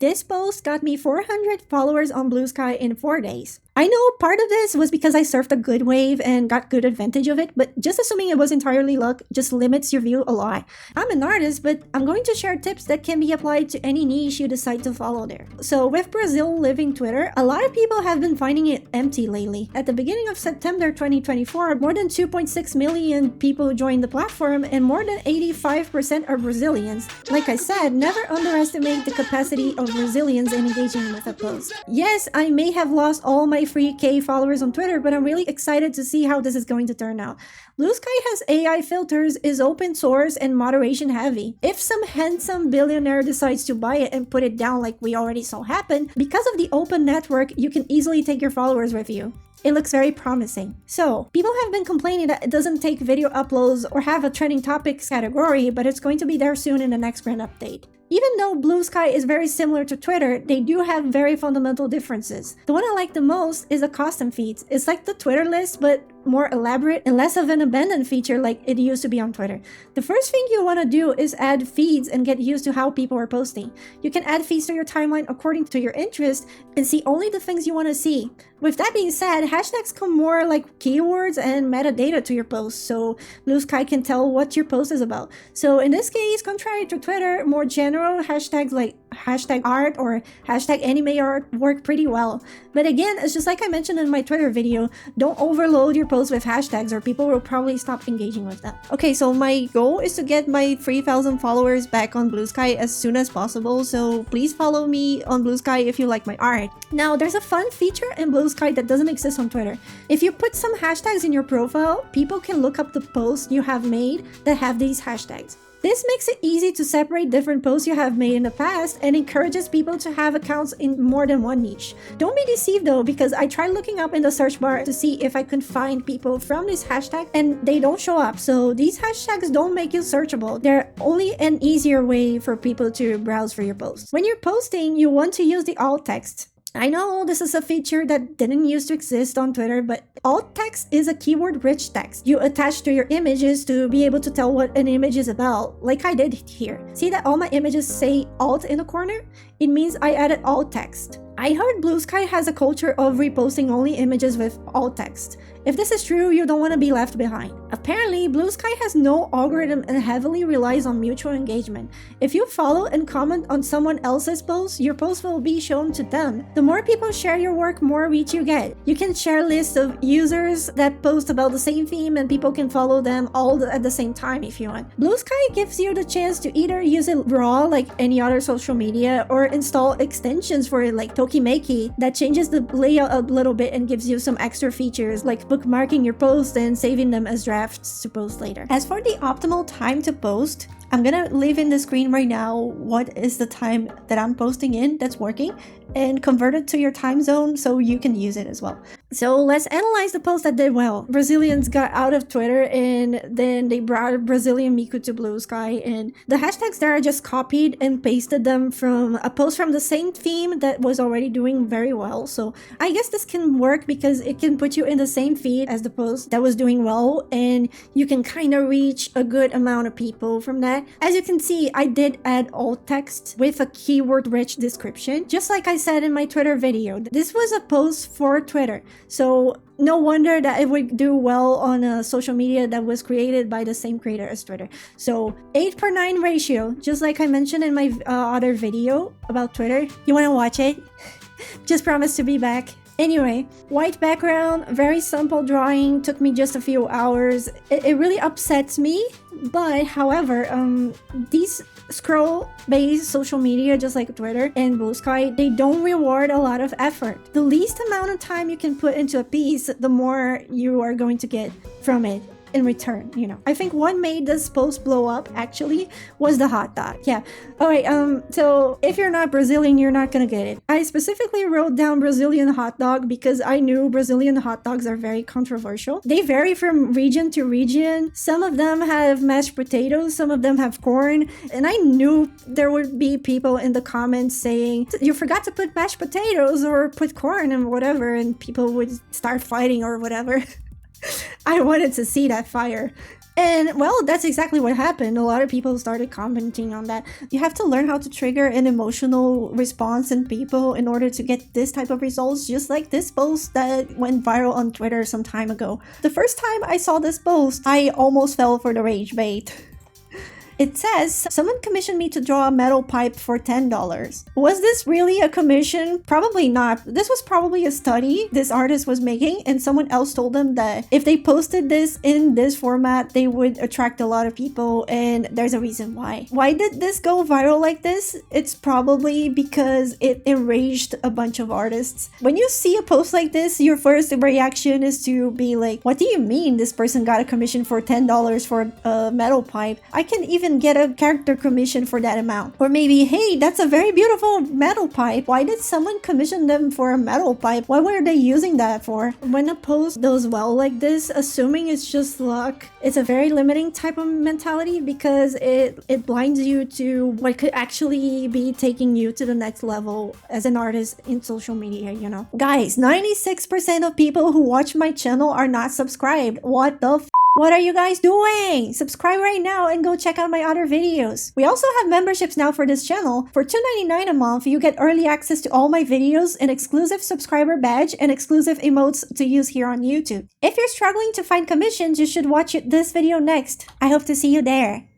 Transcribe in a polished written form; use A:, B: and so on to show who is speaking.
A: This post got me 400 followers on Bluesky in 4 days. I know part of this was because I surfed a good wave and got good advantage of it, but just assuming it was entirely luck just limits your view a lot. I'm an artist, but I'm going to share tips that can be applied to any niche you decide to follow there. So with Brazil leaving Twitter, a lot of people have been finding it empty lately. At the beginning of September 2024, more than 2.6 million people joined the platform and more than 85% are Brazilians. Like I said, never underestimate the capacity of Brazilians in engaging with a post. Yes, I may have lost all my free K followers on Twitter, but I'm really excited to see how this is going to turn out. Bluesky has AI filters, is open source, and moderation heavy. If some handsome billionaire decides to buy it and put it down like we already saw happen, because of the open network, you can easily take your followers with you. It looks very promising. So, people have been complaining that it doesn't take video uploads or have a trending topics category, but it's going to be there soon in the next grand update. Even though Bluesky is very similar to Twitter, they do have very fundamental differences. The one I like the most is the custom feeds. It's like the Twitter list, but more elaborate and less of an abandoned feature like it used to be on Twitter. The first thing you want to do is add feeds and get used to how people are posting. You can add feeds to your timeline according to your interest and see only the things you want to see. With that being said, hashtags come more like keywords and metadata to your post, so Bluesky can tell what your post is about. So in this case, contrary to Twitter, more general hashtags like hashtag art or hashtag anime art work pretty well. But again, it's just like I mentioned in my Twitter video, don't overload your posts with hashtags or people will probably stop engaging with them. Okay, so my goal is to get my 3,000 followers back on Bluesky as soon as possible, so please follow me on Bluesky if you like my art. Now, there's a fun feature in Bluesky that doesn't exist on Twitter. If you put some hashtags in your profile, people can look up the posts you have made that have these hashtags. This makes it easy to separate different posts you have made in the past and encourages people to have accounts in more than one niche. Don't be deceived though, because I tried looking up in the search bar to see if I could find people from this hashtag and they don't show up. So these hashtags don't make you searchable. They're only an easier way for people to browse for your posts. When you're posting, you want to use the alt text. I know this is a feature that didn't used to exist on Twitter, but alt text is a keyword-rich text you attach to your images to be able to tell what an image is about, like I did here. See that all my images say alt in the corner? It means I added alt text. I heard Bluesky has a culture of reposting only images with alt text. If this is true, you don't want to be left behind. Apparently, Bluesky has no algorithm and heavily relies on mutual engagement. If you follow and comment on someone else's post, your post will be shown to them. The more people share your work, more reach you get. You can share lists of users that post about the same theme and people can follow them all at the same time if you want. Bluesky gives you the chance to either use it raw like any other social media or install extensions for it like Tokimeki that changes the layout a little bit and gives you some extra features like bookmarking your posts and saving them as drafts to post later. As for the optimal time to post, I'm gonna leave in the screen right now what is the time that I'm posting in that's working and convert it to your time zone so you can use it as well. So let's analyze the post that did well. Brazilians got out of Twitter and then they brought Brazilian Miku to Bluesky, and the hashtags there are just copied and pasted them from a post from the same theme that was already doing very well. So I guess this can work because it can put you in the same feed as the post that was doing well and you can kind of reach a good amount of people from that. As you can see, I did add alt text with a keyword-rich description, just like I said in my Twitter video. This was a post for Twitter, so no wonder that it would do well on a social media that was created by the same creator as Twitter. So 8:9 ratio, just like I mentioned in my other video about Twitter. You want to watch it? Just promise to be back. Anyway, white background, very simple drawing, took me just a few hours. It really upsets me, but however, these scroll-based social media, just like Twitter and Bluesky, they don't reward a lot of effort. The least amount of time you can put into a piece, the more you are going to get from it in return, you know. I think what made this post blow up actually was the hot dog. Yeah. Alright, so if you're not Brazilian, you're not gonna get it. I specifically wrote down Brazilian hot dog because I knew Brazilian hot dogs are very controversial. They vary from region to region. Some of them have mashed potatoes, some of them have corn, and I knew there would be people in the comments saying, you forgot to put mashed potatoes or put corn and whatever, and people would start fighting or whatever. I wanted to see that fire. And well, that's exactly what happened. A lot of people started commenting on that. You have to learn how to trigger an emotional response in people in order to get this type of results, just like this post that went viral on Twitter some time ago. The first time I saw this post, I almost fell for the rage bait. It says, someone commissioned me to draw a metal pipe for $10. Was this really a commission? Probably not. This was probably a study this artist was making, and someone else told them that if they posted this in this format, they would attract a lot of people, and there's a reason why. Why did this go viral like this? It's probably because it enraged a bunch of artists. When you see a post like this, your first reaction is to be like, what do you mean this person got a commission for $10 for a metal pipe? I can even get a character commission for that amount. Or maybe, hey, that's a very beautiful metal pipe. Why did someone commission them for a metal pipe? What were they using that for? When a post does well like this, assuming it's just luck, it's a very limiting type of mentality because it blinds you to what could actually be taking you to the next level as an artist in social media, you know? Guys, 96% of people who watch my channel are not subscribed. What the f? What are you guys doing? Subscribe right now and go check out my other videos. We also have memberships now for this channel. For $2.99 a month, you get early access to all my videos, an exclusive subscriber badge, and exclusive emotes to use here on YouTube. If you're struggling to find commissions, you should watch this video next. I hope to see you there.